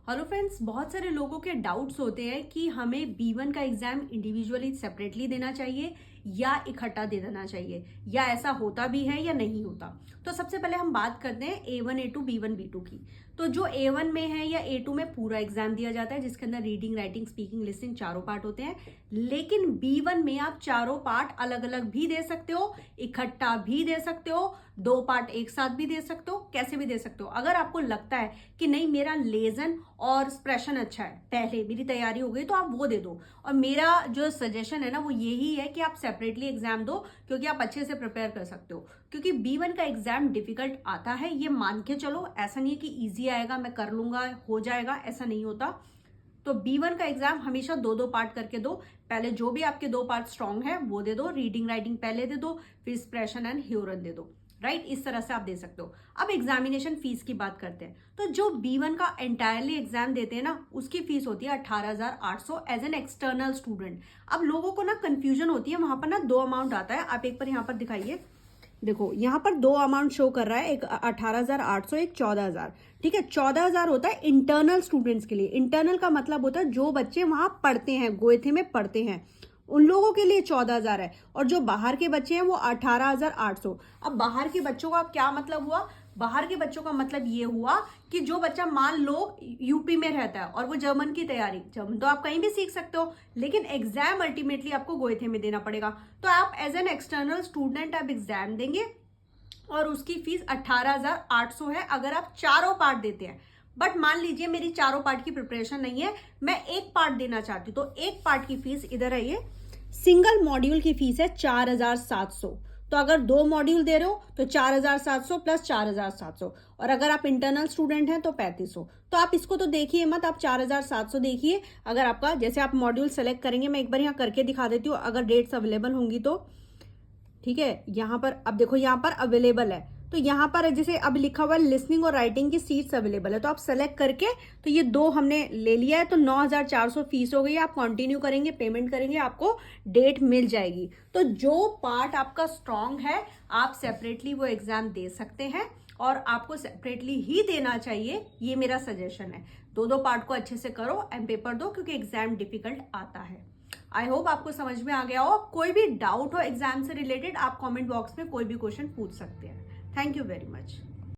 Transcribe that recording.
Hello friends, बहुत सारे लोगों के डाउट्स होते हैं कि हमें B1 का एग्जाम इंडिविजुअली सेपरेटली देना चाहिए या इकट्ठा दे देना चाहिए, या ऐसा होता भी है या नहीं होता। तो सबसे पहले हम बात करते हैं A1 A2 B1 B2 की। तो जो A1 में है या A2 में पूरा एग्जाम दिया जाता है, जिसके अंदर रीडिंग, राइटिंग, स्पीकिंग, लिसनिंग चारों पार्ट होते हैं। लेकिन B1 में आप चारों पार्ट अलग अलग भी दे सकते हो, इकट्ठा भी दे सकते हो, 2 पार्ट एक साथ भी दे सकते हो, कैसे भी दे सकते हो। अगर आपको लगता है कि नहीं, मेरा लेजन और एक्सप्रेशन अच्छा है, पहले मेरी तैयारी हो गई, तो आप वो दे दो। और मेरा जो सजेशन है ना, वो यही है कि आप सेपरेटली एग्जाम दो, क्योंकि आप अच्छे से प्रिपेयर कर सकते हो। क्योंकि B1 का एग्जाम डिफिकल्ट आता है, ये मान के चलो। ऐसा नहीं है कि इजी आएगा, मैं कर लूंगा, हो जाएगा, ऐसा नहीं होता। तो B1 का एग्जाम हमेशा 2-2 पार्ट करके दो। पहले जो भी आपके 2 पार्ट स्ट्रांग है वो दे दो, रीडिंग राइटिंग पहले दे दो, फिर एक्सप्रेशन एंड ह्यूरन दे दो। राइट, इस तरह से आप दे सकते हो। अब एग्जामिनेशन फीस की बात करते हैं। तो जो B1 का एंटायरली एग्जाम देते हैं ना, उसकी फीस होती है 18,800 एज एन एक्सटर्नल स्टूडेंट। अब लोगों को ना कंफ्यूजन होती है, वहां पर ना 2 अमाउंट आता है। आप एक बार यहाँ पर दिखाइए, देखो यहाँ पर 2 अमाउंट शो कर रहा है, एक 18,800, एक 14,000। ठीक है, 14,000 होता है इंटरनल स्टूडेंट्स के लिए। इंटरनल का मतलब होता है जो बच्चे वहां पढ़ते हैं, गोएथे में पढ़ते हैं, उन लोगों के लिए 14,000 है। और जो बाहर के बच्चे हैं वो 18,800। अब बाहर के बच्चों का क्या मतलब हुआ? बाहर के बच्चों का मतलब ये हुआ कि जो बच्चा मान लो यूपी में रहता है और वो जर्मन की तैयारी, जर्मन तो आप कहीं भी सीख सकते हो, लेकिन एग्जाम अल्टीमेटली आपको गोएथे में देना पड़ेगा। तो आप एज एन एक्सटर्नल स्टूडेंट आप एग्जाम देंगे और उसकी फीस 18,800 है, अगर आप चारों पार्ट देते हैं। बट मान लीजिए मेरी चारों पार्ट की प्रिपरेशन नहीं है, मैं एक पार्ट देना चाहती हूँ, तो एक पार्ट की फीस इधर है, ये सिंगल मॉड्यूल की फीस है 4,700। तो अगर 2 मॉड्यूल दे रहे हो तो 4,700 प्लस 4,700, और अगर आप इंटरनल स्टूडेंट हैं तो 3,500। तो आप इसको तो देखिए मत, आप 4,700 देखिए। अगर आपका, जैसे आप मॉड्यूल सेलेक्ट करेंगे, मैं एक बार यहाँ करके दिखा देती हूँ अगर डेट्स अवेलेबल होंगी तो। ठीक है, यहाँ पर अब देखो, यहाँ पर अवेलेबल है। तो यहाँ पर जैसे अब लिखा हुआ है लिसनिंग और राइटिंग की सीट्स अवेलेबल है, तो आप सेलेक्ट करके, तो ये 2 हमने ले लिया है, तो 9,400 फीस हो गई। आप कंटिन्यू करेंगे, पेमेंट करेंगे, आपको डेट मिल जाएगी। तो जो पार्ट आपका स्ट्रांग है, आप सेपरेटली वो एग्जाम दे सकते हैं, और आपको सेपरेटली ही देना चाहिए, ये मेरा सजेशन है। 2-2 पार्ट को अच्छे से करो एंड पेपर दो, क्योंकि एग्जाम डिफिकल्ट आता है। आई होप आपको समझ में आ गया हो। कोई भी डाउट हो एग्जाम से रिलेटेड, आप कमेंट बॉक्स में कोई भी क्वेश्चन पूछ सकते हैं। Thank you very much.